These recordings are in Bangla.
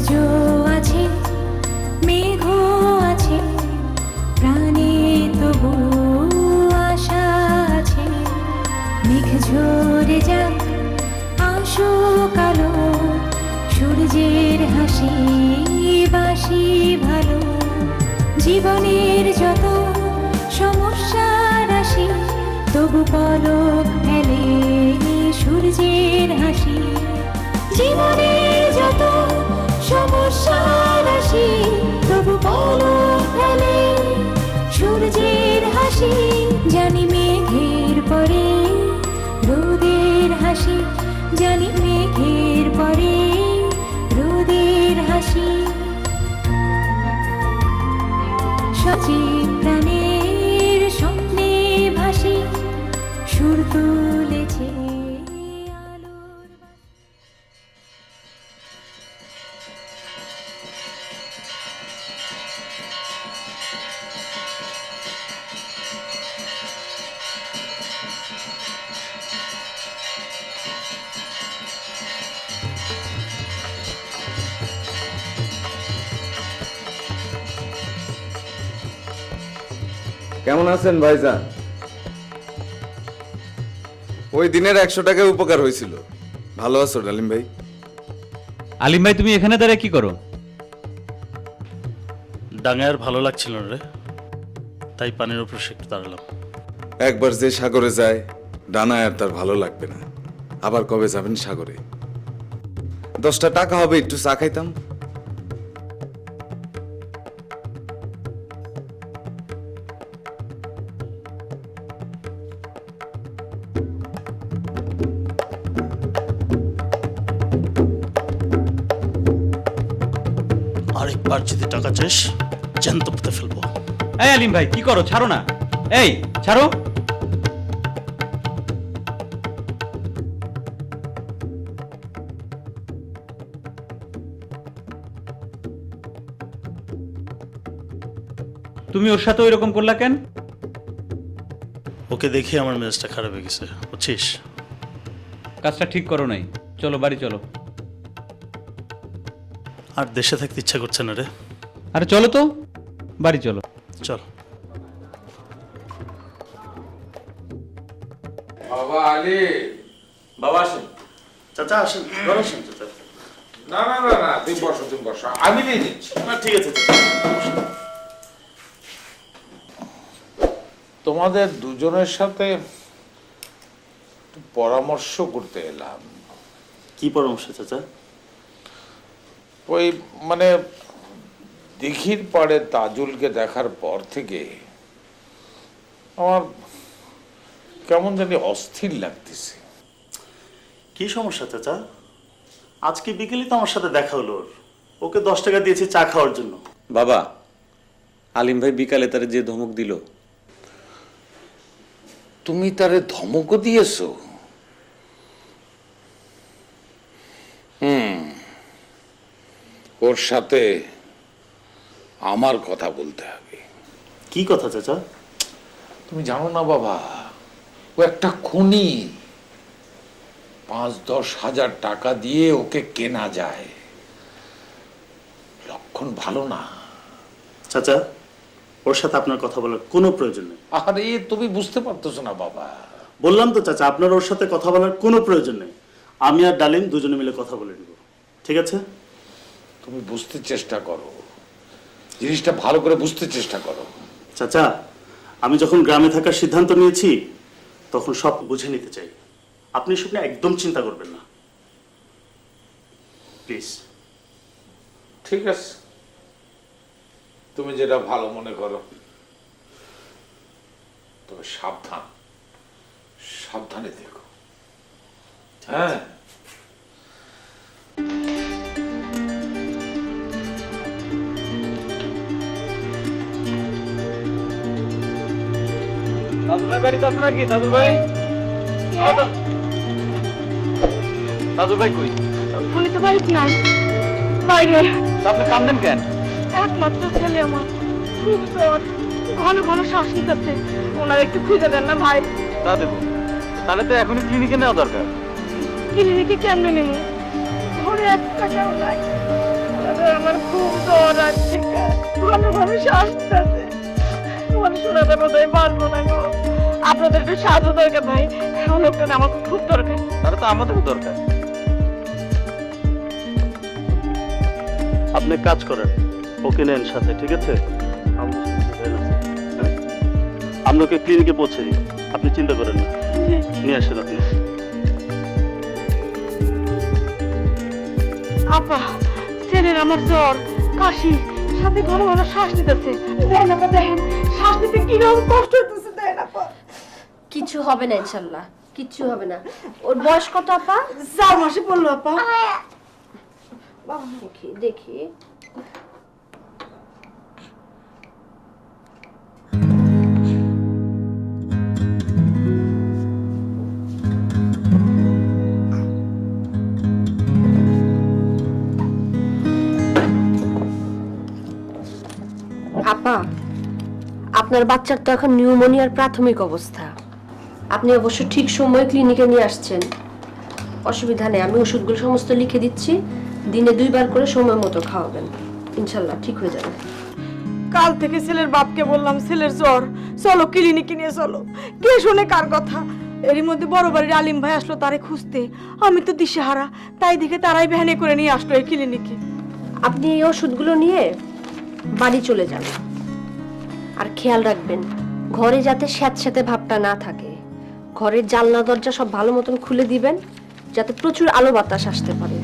সূর্য আছে, মেঘ আছে, প্রাণে তবু আশা আছে। মেঘ ঝরে যাক, আসুক আলো, সূর্যের হাসি বাসি ভালো। জীবনের যত সমস্যা রাশি, তবু পলক ফেলে সূর্যের হাসি। জীবনের যত সমস্যা রাশি, তবু পলক ফেলে সূর্যের হাসি। জানি মেঘের পরে রোদের হাসি, জানি মেঘের পরে রোদের হাসি। সজীব প্রাণের স্বপ্নে ভাসি, সুর তুলেছে আলোর বাঁশি। কেমন আছেন ভাইজান? ওই দিনের 100 টাকায় উপকার হয়েছিল। ভালো আছো ডালিম ভাই? আলিম ভাই, তুমি এখানে দাঁড়িয়ে কি করো? ডাঙায় আর ভালো লাগছিল না রে, তাই পানির উপর একটু দাঁড়ালাম। একবার যে সাগরে যায় ডানায় আর তার ভালো লাগবে না। আবার কবে যাবেন সাগরে? 10টা টাকা হবে, একটু চা খাইতাম। আরেকবার যদি টাকা চাস জ্যান্ত পুঁতে ফেলবো। এই আলিম ভাই, কি করো? ছাড়ো না, এই ছাড়ো। তুমি ওর সাথে ওইরকম করলা কেন? ওকে দেখে আমার মেজাজটা খারাপ হয়ে গেছে, বুঝছিস? কাজটা ঠিক করো নাই। চলো বাড়ি চলো। আর দেশে থাকতে ইচ্ছা করছে না রে। আরে চলো তো, বাড়ি চলো। চল। বাবা আলী, বাবা আসেন। চাচা আসেন, ঘরে আসেন চাচা। না না না না, তুমি বসো, তুমি বসো, আমি নিয়ে নিচ্ছি। না ঠিক আছে চাচা। তোমাদের দুজনের সাথে একটু পরামর্শ করতে এলাম। কি পরামর্শ চাচা? ওই মানে দিঘির পাড়ে তাজুলকে দেখার পর থেকে আমার কেমন জানি অস্থির লাগতেছে। কি সমস্যা চাচা? আজকে বিকেলে তো আমার সাথে দেখা হলো ওর। ওকে 10 টাকা দিয়েছি চা খাওয়ার জন্য। বাবা, আলিম ভাই বিকালে তারে যে ধমক দিল। তুমি তারে ধমকও দিয়েছো? ওর সাথে আমার কথা বলতে হবে। কি কথা চাচা? তুমি জানো না বাবা, ও একটা খুনি। 5-10 হাজার টাকা দিয়ে ওকে কেনা যায়। লক্ষণ ভালো না। চাচা, ওর সাথে আপনার কথা বলার কোনো প্রয়োজন নেই। আরে তুমি বুঝতে পারতেছো না বাবা। বললাম তো চাচা, আপনার ওর সাথে কথা বলার কোনো প্রয়োজন নেই। আমি আর ডালিম দুজনে মিলে কথা বলে নিব, ঠিক আছে? তুমি বুঝতে চেষ্টা করো, জিনিসটা ভালো করে বুঝতে চেষ্টা করো। চাচা, আমি যখন গ্রামে থাকার সিদ্ধান্ত নিয়েছি তখন সব বুঝে নিতে চাই। আপনি এসব নিয়ে একদম চিন্তা করবেন না, প্লিজ। ঠিক আছে, তুমি যেটা ভালো মনে করো। তবে সাবধান, সাবধানে দেখো। হ্যাঁ, দাদু ভাই বাড়িতে আছে নাকি? দাদু ভাই, দাদু ভাই কই? উনি তো বাড়িতে নাই, বাইরে। আপনি কান্দেন কেন? একমাত্র ছেলে আমার খুব জ্বর, ঘন ঘন শ্বাস নিতেছে। ওনার একটু খুঁজে দেন না ভাই। তা দেবো, তাহলে তো এখনই ক্লিনিকে নেওয়া দরকার। ক্লিনিকে কেমনে নেব? ঘরে 1 টাকাও নাই। আরে আমার খুব জ্বর আসছে ঘন ঘন শ্বাস নিতেছে মানে শোনাতে বোধহয় পারবো না গো আপনাদের একটু সাহায্য দরকার ভাই লোকটা না আমার খুব দরকার তাহলে তো আমাদেরও দরকার। আপনি কাজ করেন, ওকে নেন সাথে, ঠিক আছে? আমরা ওকে ক্লিনিকে পৌঁছে দিই, আপনি চিন্তা করেন না। নিয়ে আসেন আপনি। আপা ছেলের আমার জ্বর কাশি সাথে ঘন ঘন শ্বাস নিতেছে দেখেন আপা দেখেন শ্বাস নিতে কিরকম কষ্ট হতেছে দেখেন আপা কিছু হবে না ইনশাল্লাহ, কিচ্ছু হবে না। ওর বয়স কত আপা? 4 মাসে পড়লো আপা দেখি দেখি আপা, আপনার বাচ্চার তো এখন নিউমোনিয়ার প্রাথমিক অবস্থা। আপনি অবশ্য ঠিক সময়ে ক্লিনিকে নিয়ে আসছেন, অসুবিধা নেই। আমি ওষুধগুলো সমস্ত লিখে দিচ্ছি, দিনে 2 বার করে সময় মতো খাওয়াবেন, ইনশাল্লাহ ঠিক হয়ে যাবে। কাল থেকে ছেলের বাপকে বললাম ছেলের জ্বর, চলো ক্লিনিকে নিয়ে চলো। কে শুনে কার কথা? এরই মধ্যে বড় বাড়ির আলিম ভাই আসলো তারে খুঁজতে। আমি তো দিশেহারা, তাই দেখে তারাই ভ্যানে করে নিয়ে আসলো এই ক্লিনিকে। আপনি এই ওষুধগুলো নিয়ে বাড়ি চলে যান, আর খেয়াল রাখবেন ঘরে যাতে স্যাঁতস্যাঁতে ভাবটা না থাকে। ঘরের জানলা দরজা সব ভালো মতন খুলে দিবেন, যাতে প্রচুর আলো বাতাস আসতে পারে।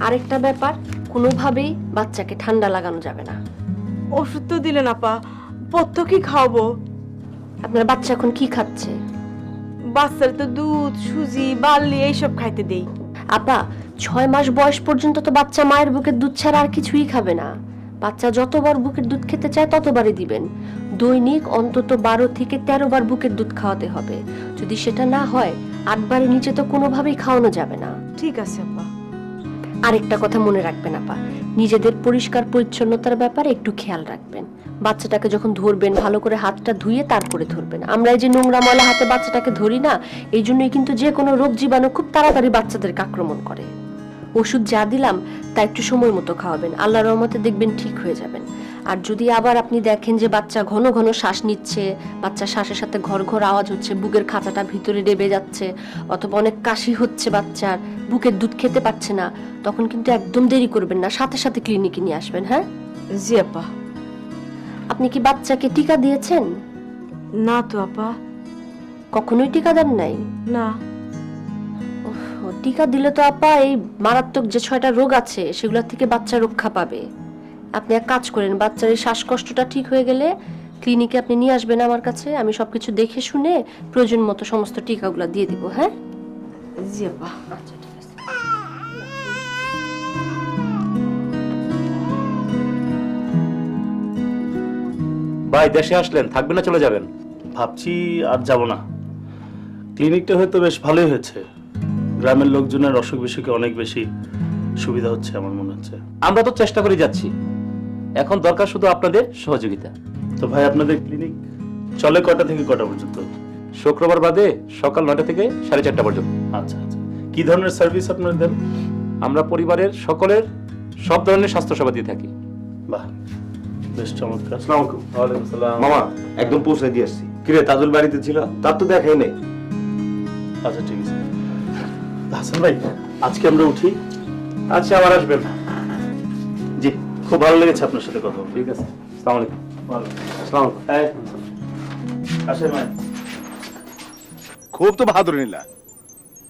আরেকটা ব্যাপার, কোনোভাবেই বাচ্চাকে ঠান্ডা লাগানো যাবে না। ওষুধ তো দিলেন আপা, পথ্য কি খাওয়াবো? আপনার বাচ্চা এখন কি খাচ্ছে? বাচ্চার তো দুধ সুজি বার্লি এইসব খাইতে দেই। আপা, 6 মাস বয়স পর্যন্ত তো বাচ্চা মায়ের বুকের দুধ ছাড়া আর কিছুই খাবে না। বাচ্চা যতবার বুকের দুধ খেতে চায় ততবারই দিবেন। দৈনিক অন্তত 12 থেকে 13 বার বুকের দুধ খাওয়াতে হবে। যদি সেটা না হয় 8 বারের নিচে তো কোনোভাবেই খাওয়ানো যাবে না। ঠিক আছে আপা। আরেকটা কথা মনে রাখবেন আপা, নিজেদের পরিষ্কার পরিচ্ছন্নতার ব্যাপারে একটু খেয়াল রাখবেন। বাচ্চাটাকে যখন ধরবেন ভালো করে হাতটা ধুয়ে তারপরে ধরবেন। আমরা এই যে নোংরা ময়লা হাতে বাচ্চাটাকে ধরি না, এই জন্যই কিন্তু যে কোনো রোগ জীবাণু খুব তাড়াতাড়ি বাচ্চাদেরকে আক্রমণ করে। ওষুধ যা দিলাম তা একটু সময় মতো খাওয়াবেন, আল্লাহর রহমতে দেখবেন ঠিক হয়ে যাবেন। আর যদি আবার আপনি দেখেন যে বাচ্চা ঘন ঘন শ্বাস নিচ্ছে, বাচ্চা শ্বাসের সাথে ঘর ঘর আওয়াজ হচ্ছে, বুকের খাঁচাটা ভিতরে ডেবে যাচ্ছে, অথবা অনেক কাশি হচ্ছে, বাচ্চার বুকের দুধ খেতে পারছে না, তখন কিন্তু একদম দেরি করবেন না, সাথে সাথে ক্লিনিকে নিয়ে আসবেন। হ্যাঁ জি আপা। আপনি কি বাচ্চাকে টিকা দিয়েছেন? না তো আপা। কখনোই টিকা দেন নাই? না। টিকা দিলে তো আপা এই মারাত্মক যে 6টা রোগ আছে সেগুলোর থেকে বাচ্চা রক্ষা পাবে। আপনি এক কাজ করেন, বাচ্চার এই শ্বাসকষ্টটা ঠিক হয়ে গেলে ক্লিনিকে আপনি নিয়ে আসবেন আমার কাছে, আমি সবকিছু দেখে শুনে প্রয়োজন মতো সমস্ত টিকাগুলো দিয়ে দিব। হ্যাঁ জি আপা। আচ্ছা ঠিক আছে। ভাই দেশে আসলেন, থাকবেন না চলে যাবেন? ভাবছি আর যাব না। ক্লিনিকটা হয়তো বেশ ভালোই হয়েছে, গ্রামের লোকজনের অসুখ বিসুখে অনেক বেশি সুবিধা হচ্ছে আমার মনে হচ্ছে। আমরা তো চেষ্টা করে যাচ্ছি, এখন দরকার শুধু আপনাদের সহযোগিতা। তো ভাই আপনাদের ক্লিনিক চলে কটা থেকে কটা পর্যন্ত? শুক্রবার বাদে সকাল 9টা থেকে 4:30 পর্যন্ত। আচ্ছা আচ্ছা, কি ধরনের সার্ভিস আপনারা দেন? আমরা পরিবারের সকলের সব ধরনের স্বাস্থ্যসেবা দিয়ে থাকি। বাহ, বেশ চমৎকার। আসসালামু আলাইকুম। ওয়ালাইকুম আসসালাম। মামা একদম পৌঁছে দিয়ে আসছি। কিরে তাজুল বাড়িতে ছিল? তার তো দেখাই নেই। আচ্ছা ঠিক আছে। হাসান ভাই আজকে আমরা উঠি। আচ্ছা, আবার আসবেন। জি, খুব ভালো লেগেছে আপনার সাথে কথা বলে। ঠিক আছে, আসসালামু আলাইকুম। আসসালামু আলাইকুম। আসেন ভাই। খুব তো বাহাদুরি নিলা,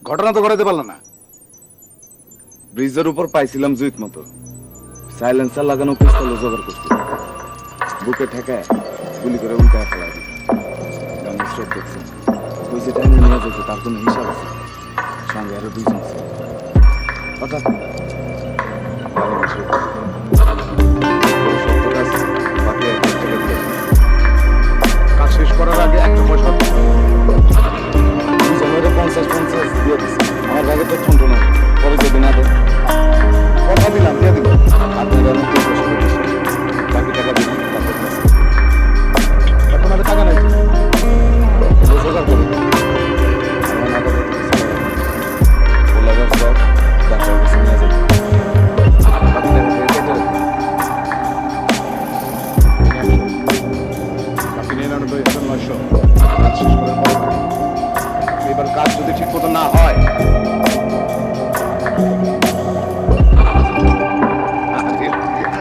ঘটনা তো ঘটাতে পারলো না। ব্রিজের উপর পাইছিলাম জুইত মতো, সাইলেন্সার লাগানো পিস্তল জোগাড় করছি, বুকে ঠেকায় গুলি করে উল্টায় ফেলা দিই। স্ট্রোক দেখছি, ওই যে টাইমে নিয়ে যেত তার কোনো হিসাব আছে, সঙ্গে আরো 2 জন ছিল। হঠাৎ কাজ শেষ করার আগে একটা পয়সা 50 দিয়ে দিচ্ছি। আমার ভাগে তো ঠন্ড না, পরে যদি না দেয় কথা দিলাম, দিয়ে দিব। আপনারা অনেক পয়সা করে দিচ্ছেন, বাকি টাকা দিন তারপর কাছে। এখন আর টাকা নাই। জোগাড় করে দিন। আমার না করে বললাম সব ডাক্তার কাছে নিয়ে যাবে, বাকি টাকা দিয়ে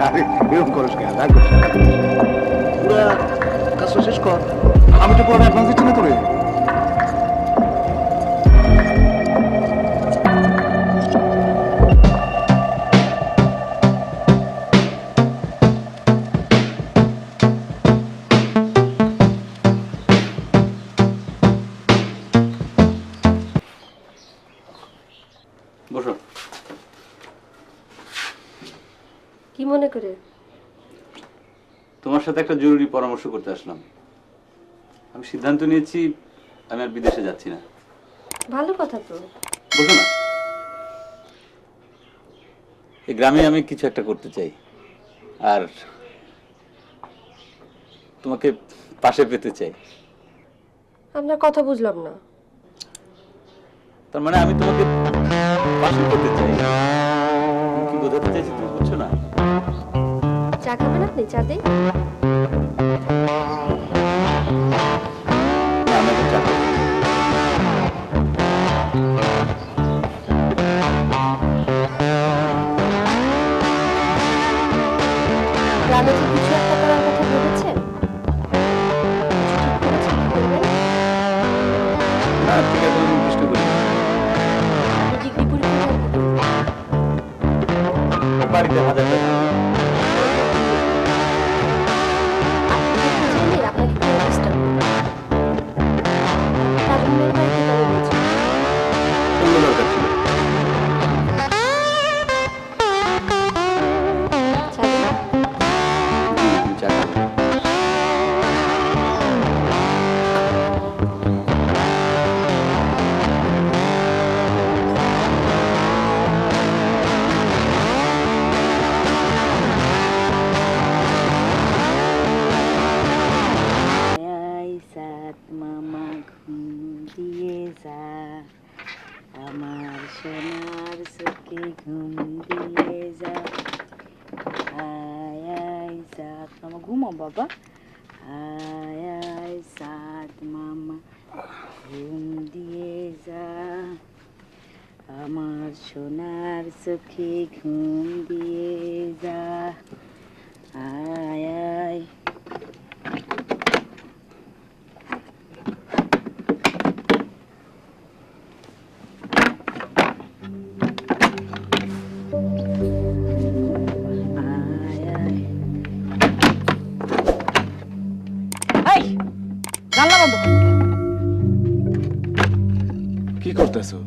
আরে এরকম করিস কেন? রাগ করিস না, রাগ করিস না। পুরা কাজটা শেষ কর। আমি তো পুরো অ্যাডভান্স দিচ্ছি না তোরে। বসো। কি মনে করে? তোমার সাথে একটা জরুরি পরামর্শ করতে আসলাম। আমি সিদ্ধান্ত নিয়েছি আমি আর বিদেশে যাচ্ছি না। ভালো কথা তো। বসো না। এই গ্রামে আমি কিছু একটা করতে চাই, আর তোমাকে পাশে পেতে চাই। আপনার কথা বুঝলাম না। তার মানে আমি তোমাকে পাশে পেতে চাই। আমি কি বোঝাতে চাইছি তুমি বুঝছো না? চা খাবেন আপনি? চা দেই? না, আমি এখন চা খাবো। গ্রামে কি কিছু একটা করার কথা ভেবেছেন? ঠিক করেছেন কি করবেন? না, ঠিক আছে, আমি চেষ্টা করি। আপনি ডিগ্রি পরীক্ষা দেন কি করবেন? বাড়িতে 1000 টাকা। আপনি চাইলে আপনাকে কেউ ডিস্টার্ব করবে না। তারুণ্যের বাড়িতে কেন গেছেন? অন্য দরকার ছিল। চা দেই? তুমি চা খাও। সাত মামা ঘুম দিয়ে যা, আমার সোনার চোখে ঘুম দিয়ে যা। আয় আয় সাত মামা, ঘুমো বাবা। আয় আয় সাত মামা ঘুম দিয়ে যা, আমার সোনার চোখে ঘুম দিয়ে যা। আয় আয়। জানলা বন্ধ। কি করতেছো?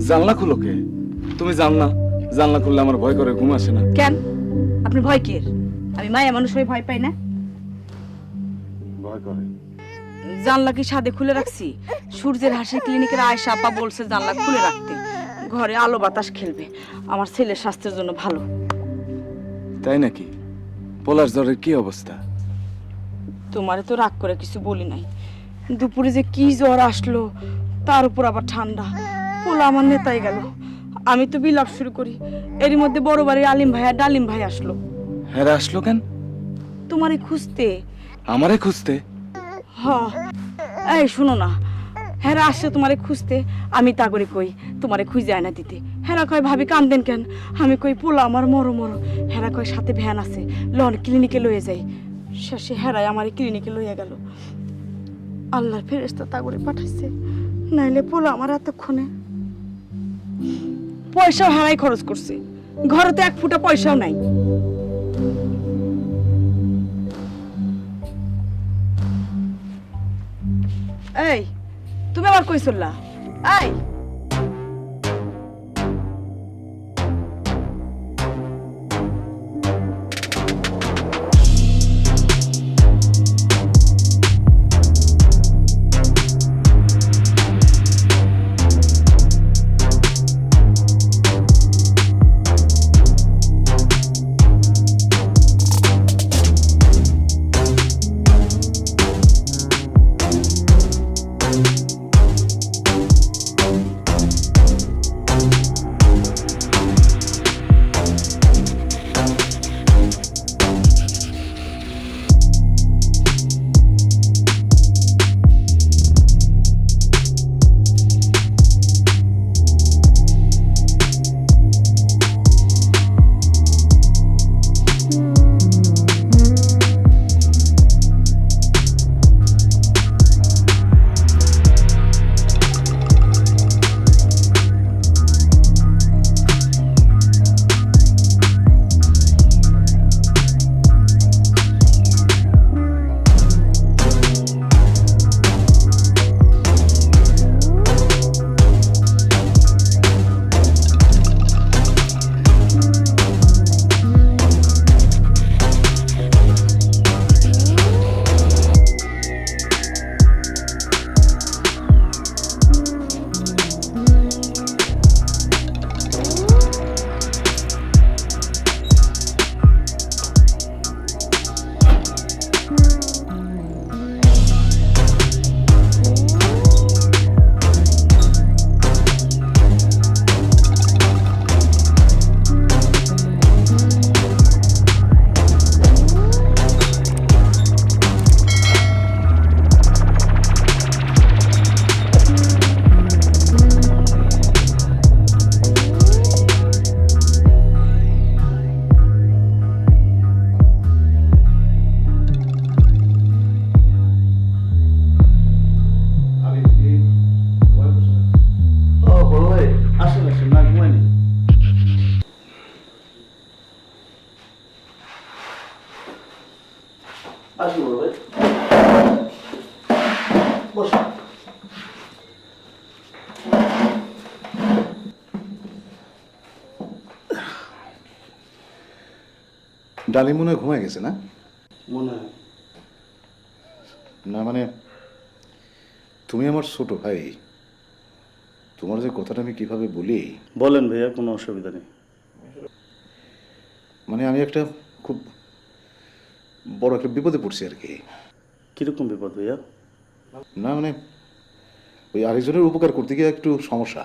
জানলা খুলো কে? তুমি জানলা জানলা খুললে আমার ভয় করে, ঘুম আসে না। কেন আপনি ভয় কির? আমি মায়া মানুষ হয়ে ভয় পাই না। ভয় করে? জানলা কি সাদে খুলে রাখছি? সূর্যের হাসি ক্লিনিকের আয়েশা আপা বলছে জানলা খুলে রাখতে, ঘরে আলো বাতাস খেলবে, আমার ছেলের স্বাস্থ্যের জন্য ভালো। তাই নাকি? পোলার জ্বরের কি অবস্থা? তোমারে তো রাগ করে কিছু বলি নাই, দুপুরে যে কি জ্বর আসলো, তার উপর আবার ঠান্ডা। পোলা আমার নেতাই গেল, আমি তো বিলাপ শুরু করি। এরই মধ্যে বড় বাড়ির আলিম ভাই আর ডালিম ভাই আসলো। হ্যাঁ, আসলো কেন? তোমারে খুঁজতে। আমারে খুঁজতে? হ, এই শুনো না, হেরা আসছে তোমারে খুঁজতে। আমি তা করে কই তোমারে খুঁজে আয়না দিতে। হেরা কয় ভাবি কান্দেন কেন? আমি কই পোলা আমার মরো মরো। হেরা কয় সাথে ভ্যান আছে, লন ক্লিনিকে লয়ে যাই। শেষে হেরাই আমার ক্লিনিকে লইয়া গেল। আল্লাহর ফেরেশতা তা করে পাঠাইছে, নাইলে পোলা আমার এতক্ষণে। পয়সাও হেরাই খরচ করছে, ঘরে তো 1 ফুটা পয়সাও নাই। এই তুমি আবার কই চললা? এই ডালিম মনে হয় ঘুমায় গেছে না? মনে হয় না মানে তুমি আমার ছোট ভাই, তোমার যে কথাটা আমি কিভাবে বলি, বলেন ভাইয়া, কোনো অসুবিধা নেই। মানে আমি একটা খুব বড় একটা বিপদে পড়ছি আর কি। কিরকম বিপদ ভাইয়া? না মানে ওই আরেকজনের উপকার করতে গিয়ে একটু সমস্যা।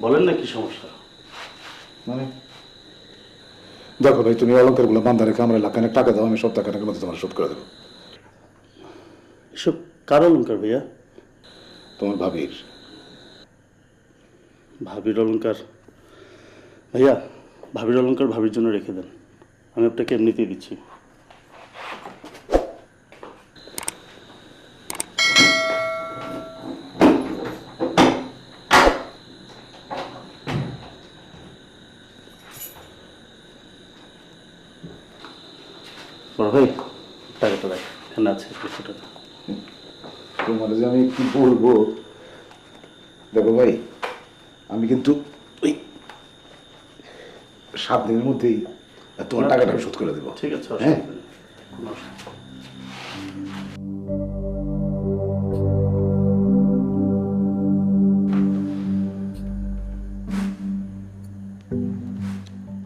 বলেন না কি সমস্যা? মানে দেখো ভাই, তুমি অলঙ্কারগুলো বান্ধা রেখে আমার লাখ খানেক টাকা দাও, আমি সব টাকাটার মধ্যে তোমার শোধ করে দেবো। এসব কার অলঙ্কার ভাইয়া? তোমার ভাবির। ভাবির অলঙ্কার? ভাইয়া, ভাবির অলঙ্কার ভাবির জন্য রেখে দেন, আমি আপনাকে এমনিতেই দিচ্ছি। বড় ভাই, টাকাটা দেখ, এখানে আছে 200 টাকা। তোমার যে আমি কি বলবো, দেখো ভাই, আমি কিন্তু ওই 7 দিনের মধ্যেই তোমার টাকাটা শোধ করে দেবো। ঠিক আছে, হ্যাঁ? অসুবিধা নেই, কোনো অসুবিধা নেই।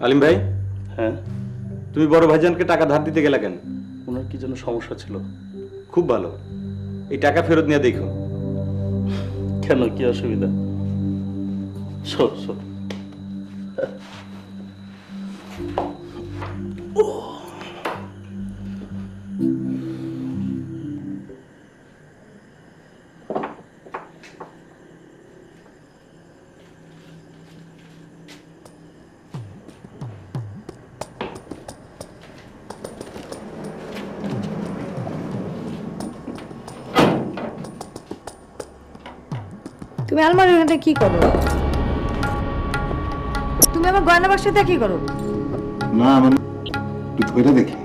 আলিম ভাই, হ্যাঁ, তুমি বড় ভাইজানকে টাকা ধার দিতে গেলে কেন? ওনার কি যেন সমস্যা ছিল। খুব ভালো, এই টাকা ফেরত নিয়ে দেখো। কেন, কি অসুবিধা? শোন শোন, তুমি আলমারির ওখানে কি করো? তুমি আমার গয়না বাক্সতে কি করো? না মানে একটু ধরে দেখি।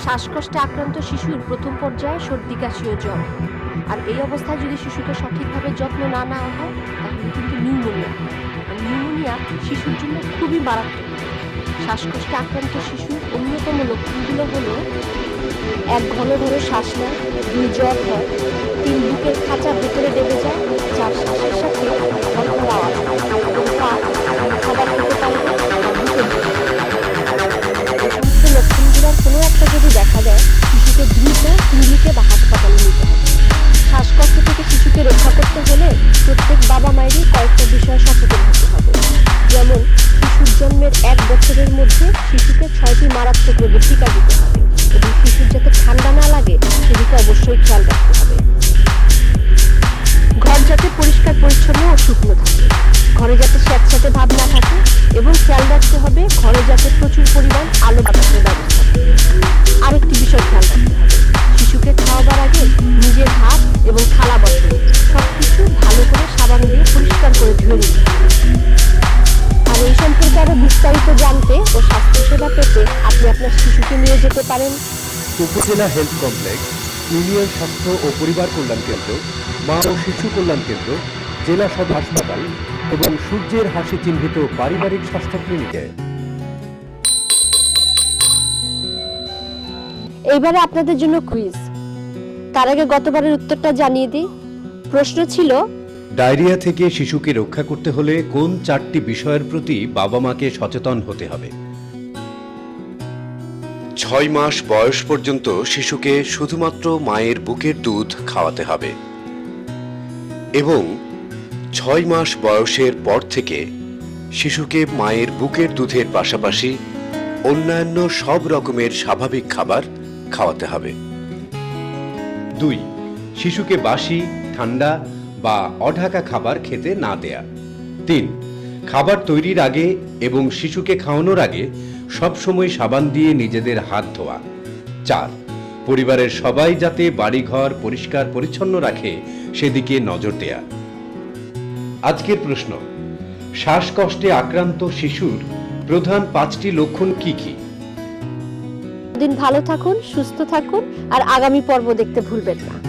শ্বাসকষ্টে আক্রান্ত শিশুর প্রথম পর্যায়ে সর্দি, কাশি ও জ্বর। আর এই অবস্থায় যদি শিশুকে সঠিকভাবে যত্ন না নেওয়া হয় তাহলে কিন্তু নিউমোনিয়া। আর নিউমোনিয়া শিশুর জন্য খুবই মারাত্মক। শ্বাসকষ্টে আক্রান্ত শিশুর অন্যতম লক্ষণগুলো হলো 1 ঘন ঘন শ্বাস নেয়, 2 জ্বর হয়, 3 বুকের খাঁচা ভেতরে ডেবে যায়, 4 শ্বাসের সাথে ঘর আওয়াজ, এবং 5 খাবার খেতে পারবে না, বুকে লক্ষণগুলোর কোনো একটা যদি দেখা দেয়, শিশুকে দ্রুত ক্লিনিকে বা হাসপাতালে নিতে হবে। শ্বাসকষ্ট থেকে শিশুকে রক্ষা করতে হলে প্রত্যেক বাবা মায়েরই কয়েকটা বিষয়ে সচেতন হতে হবে। যেমন শিশুর জন্মের 1 বছরের মধ্যে শিশুকে 6টি মারাত্মক রোগের টিকা দিতে হবে এবং শিশুর যাতে ঠান্ডা না লাগে সেদিকে অবশ্যই খেয়াল রাখতে হবে। ঘর যাতে পরিষ্কার পরিচ্ছন্ন ও শুকনো থাকে, ঘরে যাতে স্যাঁতস্যাঁতে ভাব না থাকে এবং খেয়াল রাখতে হবে ঘরে যাতে প্রচুর পরিমাণ আলো বাতাসের ব্যবস্থা থাকে। আরেকটি বিষয় খেয়াল রাখতে হবে, শিশুকে খাওয়াবার আগে নিজের হাত এবং থালা বাসন সবকিছু ভালো করে সাবান দিয়ে পরিষ্কার করে ধুয়ে নিতে হবে। আর এই সম্পর্কে আরো বিস্তারিত জানতে ও স্বাস্থ্যসেবা পেতে আপনি আপনার শিশুকে নিয়ে যেতে পারেন উপজেলা হেলথ কমপ্লেক্স, ইউনিয়ন স্বাস্থ্য ও পরিবার কল্যাণ কেন্দ্র, মা ও শিশু কল্যাণ কেন্দ্র, জেলা সদর হাসপাতাল এবং সূর্যের হাসি চিহ্নিত পারিবারিক স্বাস্থ্য ক্লিনিকে। এইবারে আপনাদের জন্য কুইজ। তার আগে গতবারের উত্তরটা জানিয়ে দিই। প্রশ্ন ছিল, ডায়রিয়া থেকে শিশুকে রক্ষা করতে হলে কোন 4টি বিষয়ের প্রতি বাবা মাকে সচেতন হতে হবে? 6 মাস বয়স পর্যন্ত শিশুকে শুধুমাত্র মায়ের বুকের দুধ খাওয়াতে হবে এবং 6 মাস বয়সের পর থেকে শিশুকে মায়ের বুকের দুধের পাশাপাশি অন্যান্য সব রকমের স্বাভাবিক খাবার খাওয়াতে হবে। 2. শিশুকে বাসি, ঠান্ডা বা অঢাকা খাবার খেতে না দেয়া। 3. খাবার তৈরির আগে এবং শিশুকে খাওয়ানোর আগে সবসময় সাবান দিয়ে নিজেদের হাত ধোয়া। 4. পরিবারের সবাই যাতে বাড়িঘর পরিষ্কার পরিচ্ছন্ন রাখে সেদিকে নজর দেয়া। আজকের প্রশ্ন, শ্বাসকষ্টে আক্রান্ত শিশুর প্রধান 5টি লক্ষণ কি কি? দিন ভালো থাকুন, সুস্থ থাকুন আর আগামী পর্ব দেখতে ভুলবেন না।